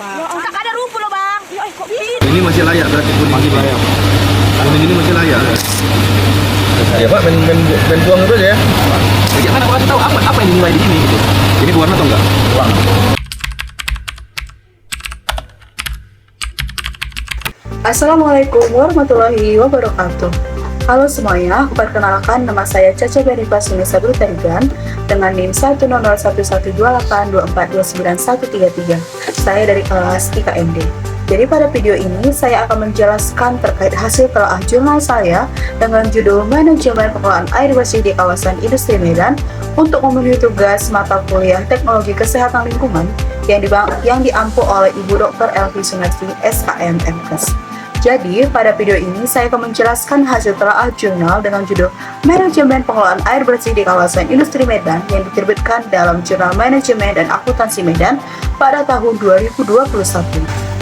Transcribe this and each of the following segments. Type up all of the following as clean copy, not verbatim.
Tak ada rumput loh bang. Ini masih layak berarti kuning ini. Kuning ini masih layak. Ya Pak, main buang itu aja ya. Jangan aku kasih tahu apa yang dinilai di sini gitu. Ini warna atau enggak? Warna. Assalamualaikum warahmatullahi wabarakatuh. Halo semuanya, perkenalkan nama saya Caca Beripa Sunisa Brutarigan dengan NIM 100112824299133. Saya dari kelas IKMD. Jadi pada video ini saya akan menjelaskan terkait hasil telaah jurnal saya dengan judul Manajemen Pengelolaan Air Bersih di Kawasan Industri Medan untuk memenuhi tugas mata kuliah Teknologi Kesehatan Lingkungan yang diampu oleh Ibu Dr. Elvi Sunarti, SKM MKes. Jadi, pada video ini saya akan menjelaskan hasil telaah jurnal dengan judul Manajemen Pengelolaan Air Bersih di Kawasan Industri Medan yang diterbitkan dalam Jurnal Manajemen dan Akuntansi Medan pada tahun 2021.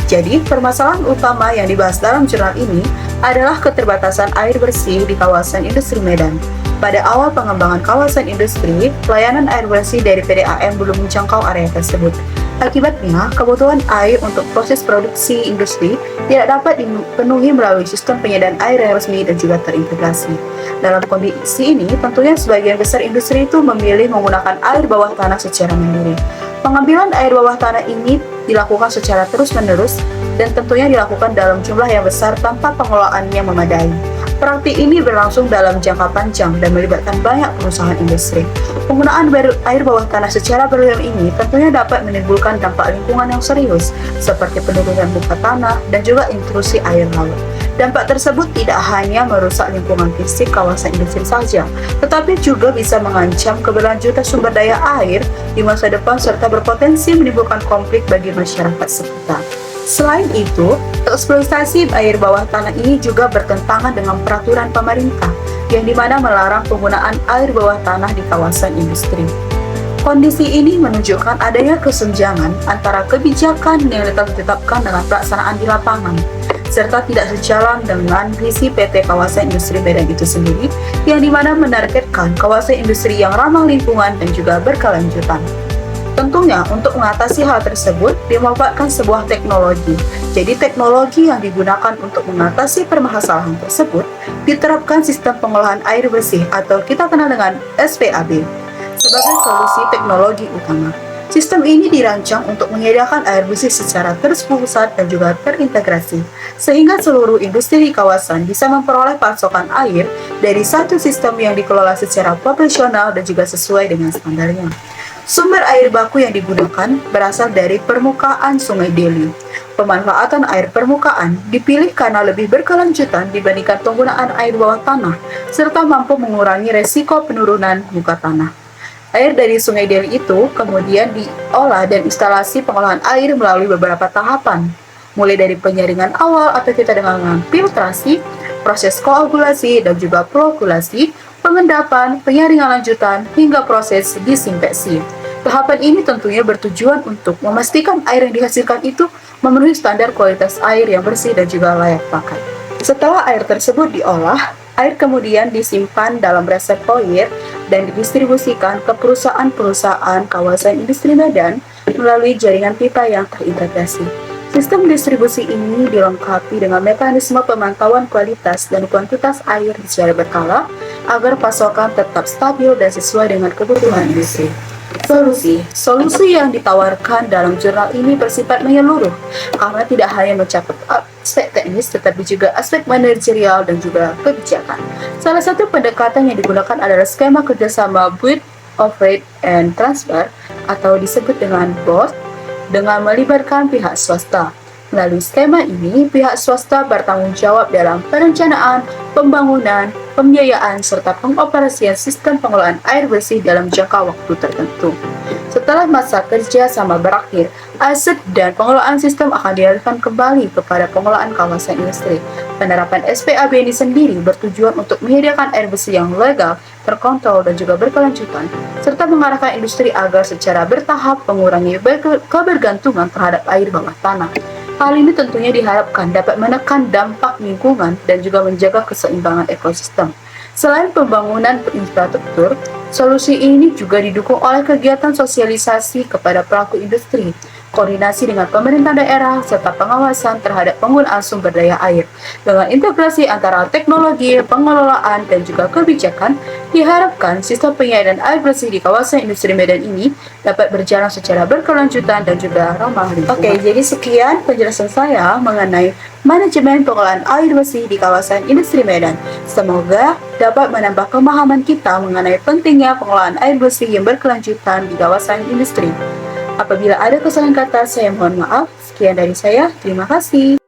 Jadi, permasalahan utama yang dibahas dalam jurnal ini adalah keterbatasan air bersih di kawasan industri Medan. Pada awal pengembangan kawasan industri, pelayanan air bersih dari PDAM belum menjangkau area tersebut. Akibatnya, kebutuhan air untuk proses produksi industri tidak dapat dipenuhi melalui sistem penyediaan air yang resmi dan juga terintegrasi. Dalam kondisi ini, tentunya sebagian besar industri itu memilih menggunakan air bawah tanah secara mandiri. Pengambilan air bawah tanah ini dilakukan secara terus-menerus dan tentunya dilakukan dalam jumlah yang besar tanpa pengelolaan yang memadai. Praktik ini berlangsung dalam jangka panjang dan melibatkan banyak perusahaan industri. Penggunaan air bawah tanah secara berlebihan ini tentunya dapat menimbulkan dampak lingkungan yang serius, seperti penurunan muka tanah dan juga intrusi air laut. Dampak tersebut tidak hanya merusak lingkungan fisik kawasan industri saja, tetapi juga bisa mengancam keberlanjutan sumber daya air di masa depan serta berpotensi menimbulkan konflik bagi masyarakat sekitar. Selain itu, eksploitasi air bawah tanah ini juga bertentangan dengan peraturan pemerintah yang dimana melarang penggunaan air bawah tanah di kawasan industri. Kondisi ini menunjukkan adanya kesenjangan antara kebijakan yang ditetapkan dengan pelaksanaan di lapangan, serta tidak sejalan dengan visi PT Kawasan Industri Medan itu sendiri, yang dimana menargetkan kawasan industri yang ramah lingkungan dan juga berkelanjutan. Tentunya untuk mengatasi hal tersebut dimanfaatkan sebuah teknologi. Jadi teknologi yang digunakan untuk mengatasi permasalahan tersebut diterapkan sistem pengolahan air bersih atau kita kenal dengan SPAB sebagai solusi teknologi utama. Sistem ini dirancang untuk menyediakan air bersih secara terpusat dan juga terintegrasi, sehingga seluruh industri di kawasan bisa memperoleh pasokan air dari satu sistem yang dikelola secara profesional dan juga sesuai dengan standarnya. Sumber air baku yang digunakan berasal dari permukaan Sungai Deli. Pemanfaatan air permukaan dipilih karena lebih berkelanjutan dibandingkan penggunaan air bawah tanah, serta mampu mengurangi resiko penurunan muka tanah. Air dari Sungai Deli itu kemudian diolah dan instalasi pengolahan air melalui beberapa tahapan, mulai dari penyaringan awal atau kita dengan filtrasi, proses koagulasi dan juga flokulasi, pengendapan, penyaringan lanjutan, hingga proses disinfeksi. Tahapan ini tentunya bertujuan untuk memastikan air yang dihasilkan itu memenuhi standar kualitas air yang bersih dan juga layak pakai. Setelah air tersebut diolah, air kemudian disimpan dalam reservoir dan didistribusikan ke perusahaan-perusahaan kawasan industri Medan melalui jaringan pipa yang terintegrasi. Sistem distribusi ini dilengkapi dengan mekanisme pemantauan kualitas dan kuantitas air secara berkala agar pasokan tetap stabil dan sesuai dengan kebutuhan industri. Solusi yang ditawarkan dalam jurnal ini bersifat menyeluruh karena tidak hanya mencakup aspek teknis tetapi juga aspek manajerial dan juga kebijakan. Salah satu pendekatan yang digunakan adalah skema kerjasama Build, Operate, and Transfer atau disebut dengan BOT dengan melibatkan pihak swasta. Melalui skema ini, pihak swasta bertanggung jawab dalam perencanaan, pembangunan, pembiayaan, serta pengoperasian sistem pengelolaan air bersih dalam jangka waktu tertentu. Setelah masa kerja sama berakhir, aset dan pengelolaan sistem akan dialihkan kembali kepada pengelolaan kawasan industri. Penerapan SPAB ini sendiri bertujuan untuk menyediakan air bersih yang legal, terkontrol, dan juga berkelanjutan, serta mengarahkan industri agar secara bertahap mengurangi kebergantungan terhadap air bawah tanah. Hal ini tentunya diharapkan dapat menekan dampak lingkungan dan juga menjaga keseimbangan ekosistem. Selain pembangunan infrastruktur, solusi ini juga didukung oleh kegiatan sosialisasi kepada pelaku industri. koordinasi dengan pemerintah daerah, serta pengawasan terhadap penggunaan sumber daya air. Dengan integrasi antara teknologi, pengelolaan, dan juga kebijakan, diharapkan sistem penyediaan air bersih di kawasan industri Medan ini dapat berjalan secara berkelanjutan dan juga ramah lingkungan. Oke, jadi sekian penjelasan saya mengenai manajemen pengelolaan air bersih di kawasan industri Medan. Semoga dapat menambah pemahaman kita mengenai pentingnya pengelolaan air bersih yang berkelanjutan di kawasan industri. Apabila ada kesalahan kata, saya mohon maaf. Sekian dari saya, terima kasih.